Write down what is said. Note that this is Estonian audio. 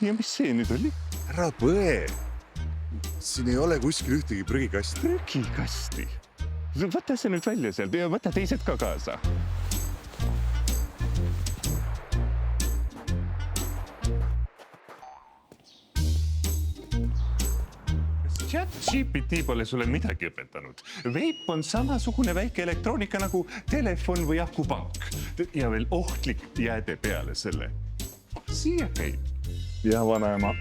ja mis see nüüd oli? Ära põe. Siin ei ole kuskil ühtegi prügikasti. Prügikasti. Võta see nüüd välja sealt ja võta teised ka kaasa. ChatGPT pole sulle midagi õpetanud. Veip on samasugune väike elektroonika nagu telefon või akupank. Ja veel ohtlik jääde peale selle. Siia käib. Ja vanaema.